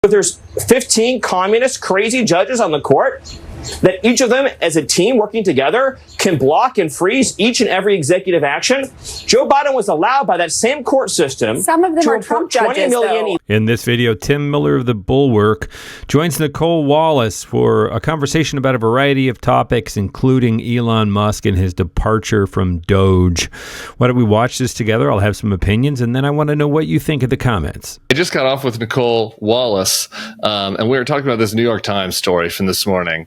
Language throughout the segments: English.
If there's 15 communist crazy judges on the court, that each of them as a team working together can block and freeze each and every executive action. Joe Biden was allowed by that same court system. Some of them are Trump judges, though. In this video, Tim Miller of The Bulwark joins Nicole Wallace for a conversation about a variety of topics, including Elon Musk and his departure from Doge. Why don't we watch this together? I'll have some opinions, and then I want to know what you think of the comments. I just got off with Nicole Wallace, and we were talking about this New York Times story from this morning.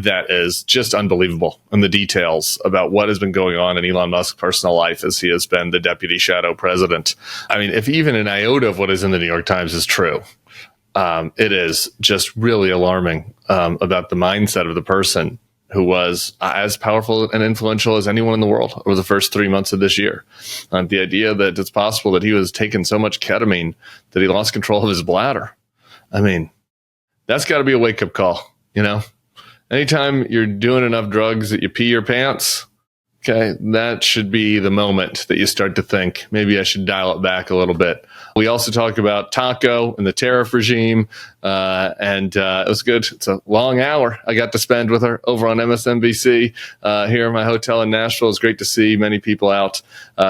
That is just unbelievable, and the details about what has been going on in Elon Musk's personal life as he has been the deputy shadow president. I mean, if even an iota of what is in the New York Times is true, it is just really alarming about the mindset of the person who was as powerful and influential as anyone in the world over the first 3 months of this year. The idea that it's possible that he was taking so much ketamine that he lost control of his bladder. I mean, that's got to be a wake-up call, you know? Anytime you're doing enough drugs that you pee your pants, okay, that should be the moment that you start to think, maybe I should dial it back a little bit. We also talk about Taco and the tariff regime, and it was good. It's a long hour I got to spend with her over on MSNBC here in my hotel in Nashville. It's great to see many people out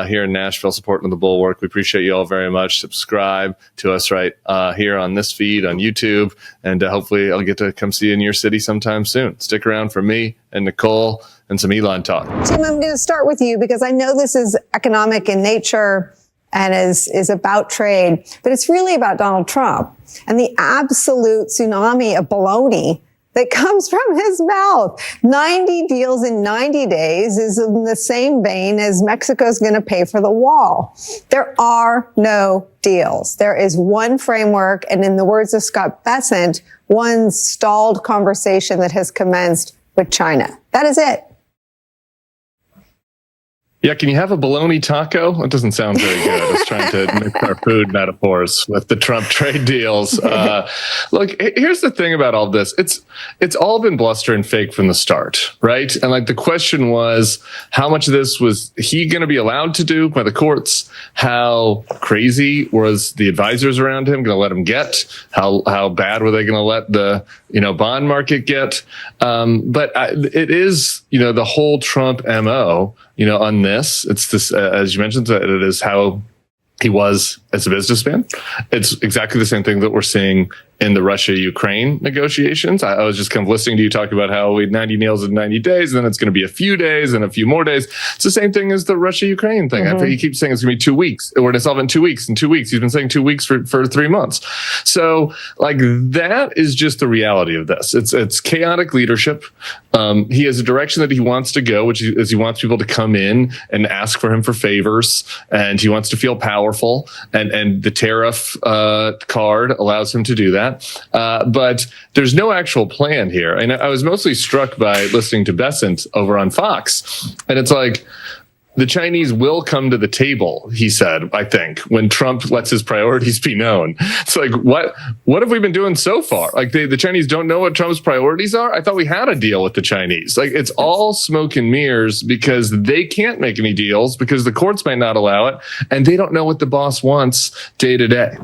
here in Nashville supporting the Bulwark. We appreciate you all very much. Subscribe to us right here on this feed on YouTube, and hopefully I'll get to come see you in your city sometime soon. Stick around for me and Nicole and some Elon talk. Tim, I'm going to start with you because I know this is economic in nature and is about trade, but it's really about Donald Trump and the absolute tsunami of baloney that comes from his mouth. 90 deals in 90 days is in the same vein as Mexico's going to pay for the wall. There are no deals. There is one framework, and in the words of Scott Bessent, one stalled conversation that has commenced with China. That is it. Yeah, can you have a bologna taco? That doesn't sound very good. I was trying to mix our food metaphors with the Trump trade deals. Look, here's the thing about all this. It's all been bluster and fake from the start, right? And like the question was, how much of this was he going to be allowed to do by the courts? How crazy was the advisors around him going to let him get? How bad were they going to let the bond market get? But it is the whole Trump MO. On this, it's this, as you mentioned, it is how he was as a businessman. It's exactly the same thing that we're seeing in the Russia-Ukraine negotiations. I was just kind of listening to you talk about how we had 90 deals in 90 days, and then it's going to be a few days and a few more days. It's the same thing as the Russia-Ukraine thing. Mm-hmm. He keeps saying it's going to be 2 weeks. We're going to solve it in 2 weeks. In 2 weeks, he's been saying 2 weeks for 3 months. So, like, that is just the reality of this. It's chaotic leadership. He has a direction that he wants to go, which is he wants people to come in and ask for him for favors, and he wants to feel powerful. And the tariff card allows him to do that. But there's no actual plan here. And I was mostly struck by listening to Bessent over on Fox. And it's like, the Chinese will come to the table, he said, I think, when Trump lets his priorities be known. It's like, what have we been doing so far? Like, the Chinese don't know what Trump's priorities are? I thought we had a deal with the Chinese. Like, it's all smoke and mirrors because they can't make any deals because the courts might not allow it, and they don't know what the boss wants day to day.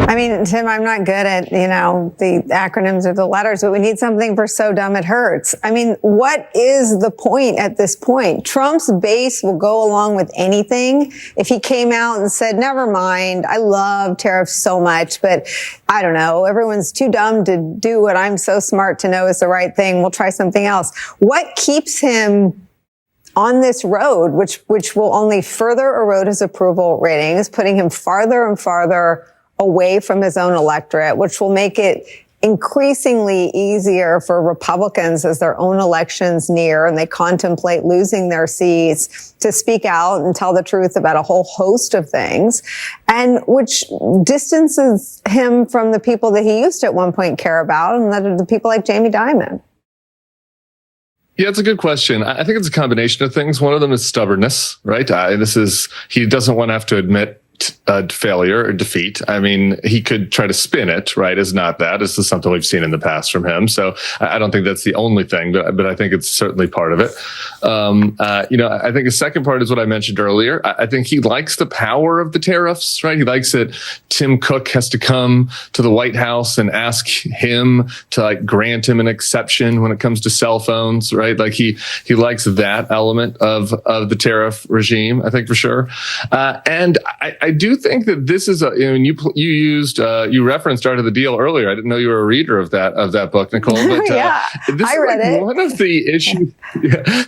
I mean, Tim, I'm not good at, the acronyms or the letters, but we need something for so dumb it hurts. I mean, what is the point at this point? Trump's base will go along with anything. If he came out and said, never mind, I love tariffs so much, but I don't know, everyone's too dumb to do what I'm so smart to know is the right thing. We'll try something else. What keeps him on this road, which will only further erode his approval ratings, putting him farther and farther away from his own electorate, which will make it increasingly easier for Republicans as their own elections near and they contemplate losing their seats to speak out and tell the truth about a whole host of things, and which distances him from the people that he used to at one point care about, and that are the people like Jamie Dimon. Yeah, it's a good question. I think it's a combination of things. One of them is stubbornness, right? He doesn't want to have to admit complete failure or defeat. I mean, he could try to spin it, right, as not that. This is something we've seen in the past from him. So I don't think that's the only thing, but I think it's certainly part of it. I think a second part is what I mentioned earlier. I think he likes the power of the tariffs, right? He likes that Tim Cook has to come to the White House and ask him to like grant him an exception when it comes to cell phones, right? Like he likes that element of the tariff regime, I think for sure. And I do think that this is you referenced Art of the Deal earlier. I didn't know you were a reader of that book, Nicole. But, yeah, I read it. One of the issues.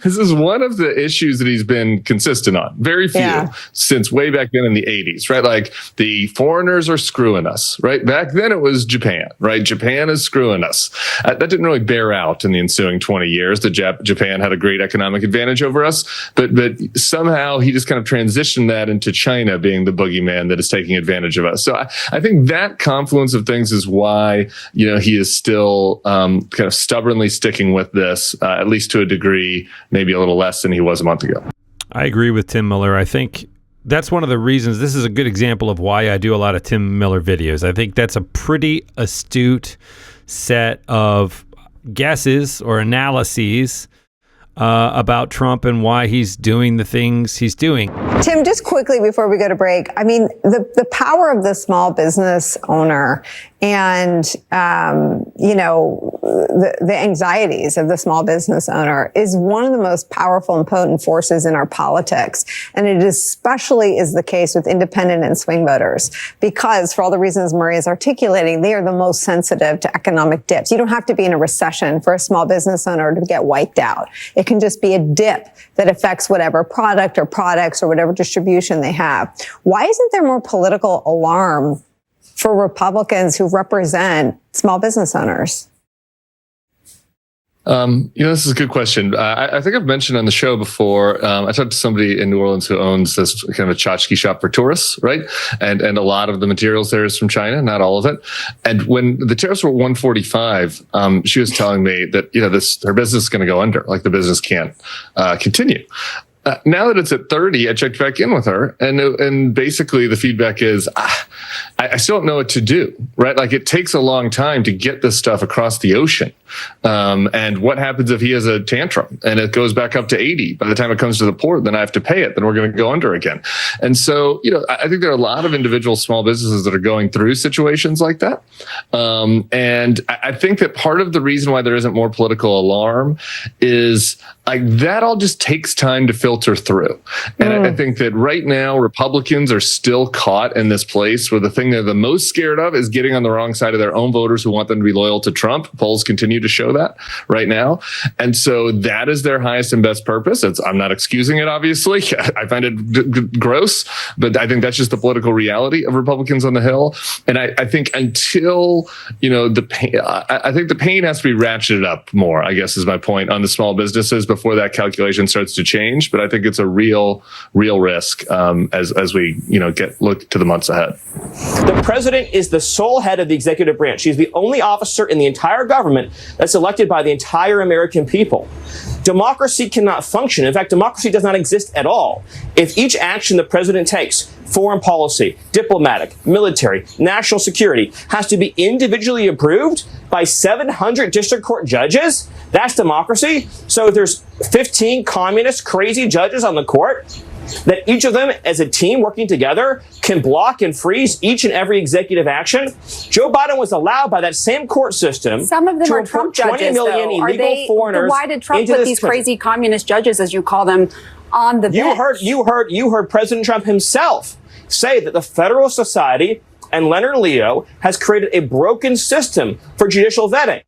This is one of the issues that he's been consistent on. Very few since way back then in the 80s, right? Like the foreigners are screwing us, right? Back then it was Japan, right? Japan is screwing us. That didn't really bear out in the ensuing 20 years that Japan had a great economic advantage over us, but somehow he just kind of transitioned that into China being the boogeyman that is taking advantage of us. So I think that confluence of things is why, he is still kind of stubbornly sticking with this, at least to a degree, maybe a little less than he was a month ago. I agree with Tim Miller. I think that's one of the reasons. This is a good example of why I do a lot of Tim Miller videos. I think that's a pretty astute set of guesses or analyses about Trump and why he's doing the things he's doing. Tim, just quickly before we go to break, I mean, the power of the small business owner and, the anxieties of the small business owner is one of the most powerful and potent forces in our politics. And it especially is the case with independent and swing voters, because for all the reasons Murray is articulating, they are the most sensitive to economic dips. You don't have to be in a recession for a small business owner to get wiped out. It can just be a dip that affects whatever product or products or whatever distribution they have. Why isn't there more political alarm for Republicans who represent small business owners? This is a good question. I think I've mentioned on the show before, I talked to somebody in New Orleans who owns this kind of a tchotchke shop for tourists, right? And a lot of the materials there is from China, not all of it. And when the tariffs were 145, she was telling me that, her business is going to go under, like the business can't continue. Now that it's at 30, I checked back in with her, and basically the feedback is, I still don't know what to do, right? Like it takes a long time to get this stuff across the ocean. And what happens if he has a tantrum and it goes back up to 80? By the time it comes to the port, then I have to pay it. Then we're going to go under again. And so, I think there are a lot of individual small businesses that are going through situations like that. And I think that part of the reason why there isn't more political alarm is like that all just takes time to filter through. And I think that right now Republicans are still caught in this place where the thing they're the most scared of is getting on the wrong side of their own voters who want them to be loyal to Trump. Polls continue to show that right now. And so that is their highest and best purpose. I'm not excusing it, obviously. I find it gross, but I think that's just the political reality of Republicans on the Hill. And I think until, the pain, I think the pain has to be ratcheted up more, I guess is my point, on the small businesses before that calculation starts to change. But I think it's a real risk as we, look to the months ahead. The president is the sole head of the executive branch. He's the only officer in the entire government that's elected by the entire American people. Democracy cannot function. In fact, democracy does not exist at all if each action the president takes, foreign policy, diplomatic, military, national security, has to be individually approved by 700 district court judges. That's democracy. So if there's 15 communist crazy judges on the court, that each of them as a team working together can block and freeze each and every executive action. Joe Biden was allowed by that same court system. Some of them are Trump judges, though. Illegal foreigners. Why did Trump put these crazy communist judges, as you call them, on the bench? You heard President Trump himself say that the Federal Society and Leonard Leo has created a broken system for judicial vetting.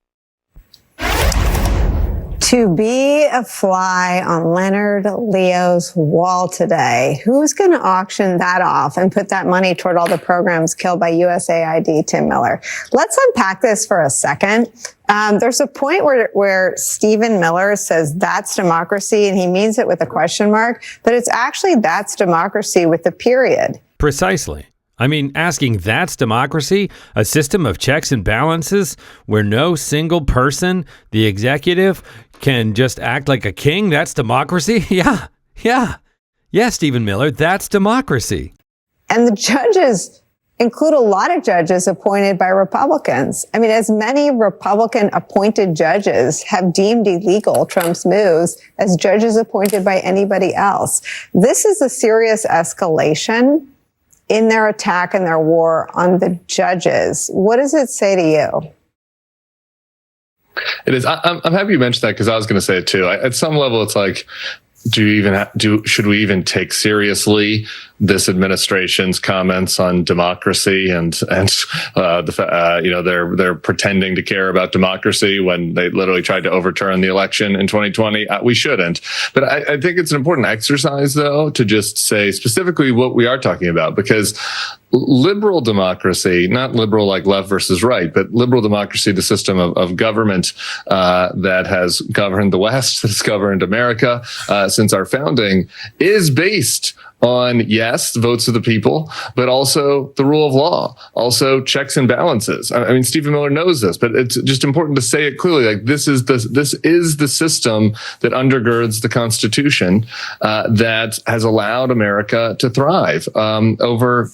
To be a fly on Leonard Leo's wall today, who's going to auction that off and put that money toward all the programs killed by USAID, Tim Miller? Let's unpack this for a second. There's a point where Stephen Miller says that's democracy, and he means it with a question mark, but it's actually that's democracy with a period. Precisely. I mean, asking that's democracy, a system of checks and balances where no single person, the executive, can just act like a king, that's democracy? Yeah, Stephen Miller, that's democracy. And the judges include a lot of judges appointed by Republicans. I mean, as many Republican appointed judges have deemed illegal Trump's moves as judges appointed by anybody else. This is a serious escalation in their attack and their war on the judges. What does it say to you? It is. I'm happy you mentioned that, because I was going to say it too. At some level, it's like, should we even take seriously this administration's comments on democracy and they're pretending to care about democracy when they literally tried to overturn the election in 2020? We shouldn't. But I think it's an important exercise, though, to just say specifically what we are talking about, because liberal democracy, not liberal like left versus right, but liberal democracy, the system of government that has governed the West, that's governed America since our founding, is based on, yes, votes of the people, but also the rule of law, also checks and balances. I mean, Stephen Miller knows this, but it's just important to say it clearly. Like, this is the system that undergirds the Constitution that has allowed America to thrive over,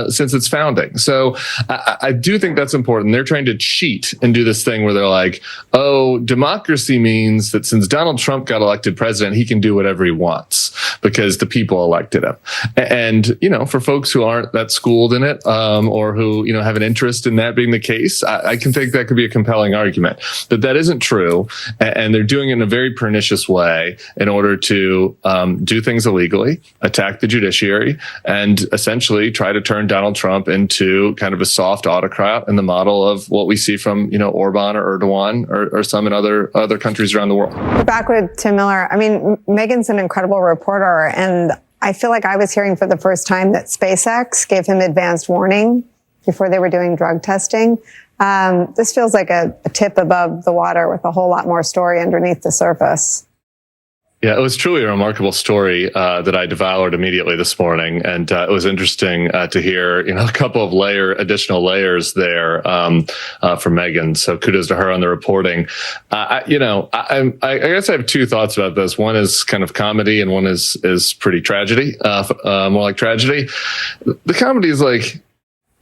since its founding. So I do think that's important. They're trying to cheat and do this thing where they're like, oh, democracy means that since Donald Trump got elected president, he can do whatever he wants because the people elected him. And, for folks who aren't that schooled in it, or who, have an interest in that being the case, I can think that could be a compelling argument. But that isn't true. And they're doing it in a very pernicious way in order to do things illegally, attack the judiciary, and essentially try to turn Donald Trump into kind of a soft autocrat in the model of what we see from, Orban or Erdogan or some in other countries around the world. Back with Tim Miller. I mean, Megan's an incredible reporter, and I feel like I was hearing for the first time that SpaceX gave him advanced warning before they were doing drug testing. This feels like a tip above the water with a whole lot more story underneath the surface. Yeah, it was truly a remarkable story that I devoured immediately this morning, and it was interesting to hear, a couple of additional layers there from Megan. So kudos to her on the reporting. I guess I have two thoughts about this. One is kind of comedy, and one is pretty tragedy, more like tragedy. The comedy is like,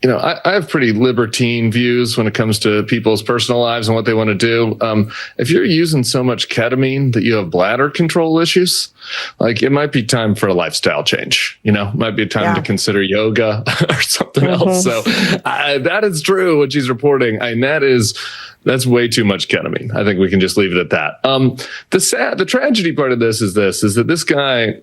I have pretty libertine views when it comes to people's personal lives and what they want to do. If you're using so much ketamine that you have bladder control issues, like, it might be time for a lifestyle change. Might be time to consider yoga or something else. So that is true, what she's reporting. And that's way too much ketamine. I think we can just leave it at that. The tragedy part of this is that this guy,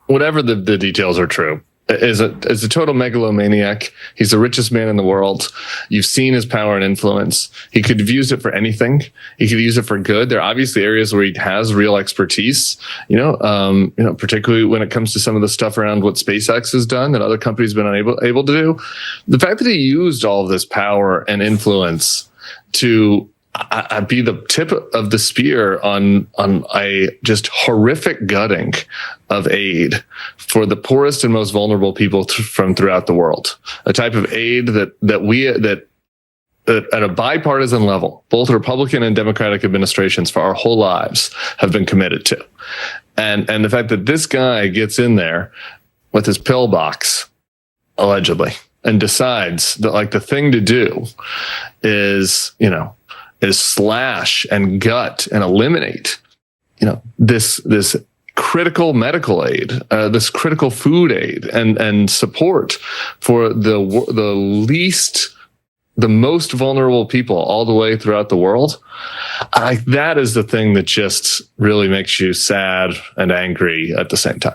whatever the details are true, is a total megalomaniac. He's the richest man in the world. You've seen his power and influence. He could have used it for anything. He could use it for good. There are obviously areas where he has real expertise, particularly when it comes to some of the stuff around what SpaceX has done that other companies have been able to do. The fact that he used all of this power and influence to be the tip of the spear on a just horrific gutting of aid for the poorest and most vulnerable people from throughout the world. A type of aid that at a bipartisan level, both Republican and Democratic administrations for our whole lives have been committed to. And the fact that this guy gets in there with his pill box, allegedly, and decides that, like, the thing to do is slash and gut and eliminate, this critical medical aid, this critical food aid and support for the most vulnerable people all the way throughout the world. That is the thing that just really makes you sad and angry at the same time.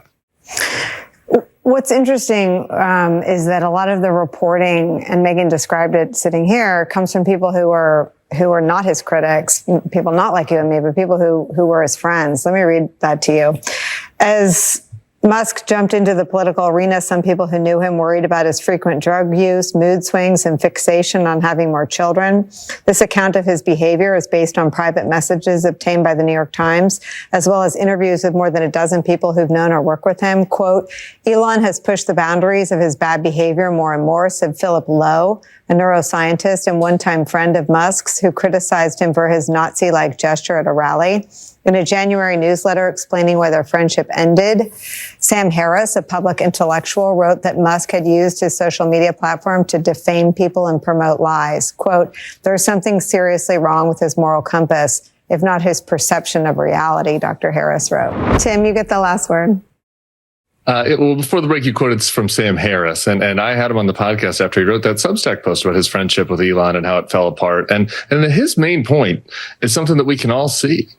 What's interesting is that a lot of the reporting, and Megan described it sitting here, comes from people who are not his critics, people not like you and me, but people who were his friends. Let me read that to you. As Musk jumped into the political arena, some people who knew him worried about his frequent drug use, mood swings, and fixation on having more children. This account of his behavior is based on private messages obtained by the New York Times, as well as interviews with more than a dozen people who've known or worked with him. Quote, Elon has pushed the boundaries of his bad behavior more and more, said Philip Lowe, a neuroscientist and one-time friend of Musk's who criticized him for his Nazi-like gesture at a rally. In a January newsletter explaining why their friendship ended, Sam Harris, a public intellectual, wrote that Musk had used his social media platform to defame people and promote lies. Quote, "There's something seriously wrong with his moral compass, if not his perception of reality," Dr. Harris wrote. Tim, you get the last word. Well, before the break, you quoted from Sam Harris, and I had him on the podcast after he wrote that Substack post about his friendship with Elon and how it fell apart. And his main point is something that we can all see.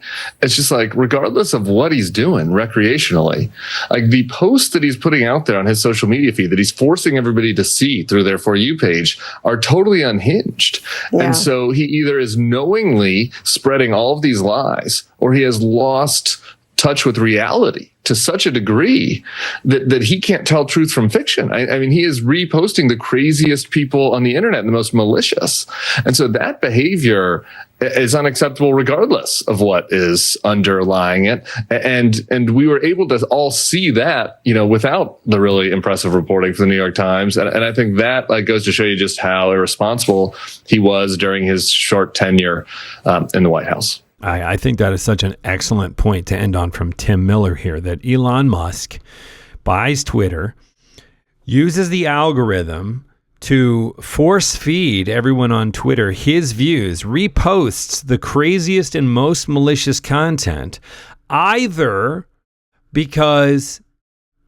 It's just like, regardless of what he's doing recreationally, like the posts that he's putting out there on his social media feed that he's forcing everybody to see through their For You page are totally unhinged. Yeah. And so he either is knowingly spreading all of these lies, or he has lost touch with reality to such a degree that he can't tell truth from fiction. I mean, he is reposting the craziest people on the internet and the most malicious. And so that behavior is unacceptable regardless of what is underlying it. And we were able to all see that, without the really impressive reporting from the New York Times. And I think that goes to show you just how irresponsible he was during his short tenure in the White House. I think that is such an excellent point to end on from Tim Miller here, that Elon Musk buys Twitter, uses the algorithm to force feed everyone on Twitter his views, reposts the craziest and most malicious content, either because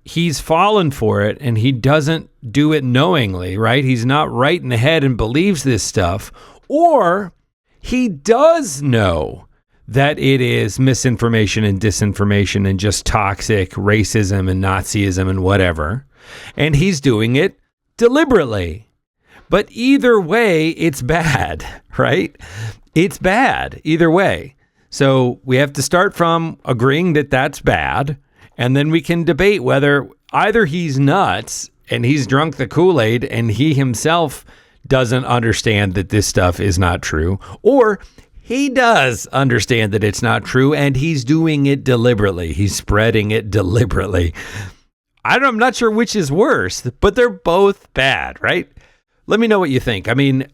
he's fallen for it and he doesn't do it knowingly, right? He's not right in the head and believes this stuff, or he does know that it is misinformation and disinformation and just toxic racism and Nazism and whatever. And he's doing it deliberately. But either way, it's bad, right? It's bad either way. So we have to start from agreeing that that's bad. And then we can debate whether either he's nuts and he's drunk the Kool-Aid and he himself doesn't understand that this stuff is not true, or he does understand that it's not true, and he's doing it deliberately. He's spreading it deliberately. I'm not sure which is worse, but they're both bad, right? Let me know what you think. I mean,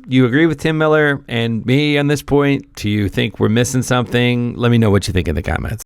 you agree with Tim Miller and me on this point? Do you think we're missing something? Let me know what you think in the comments.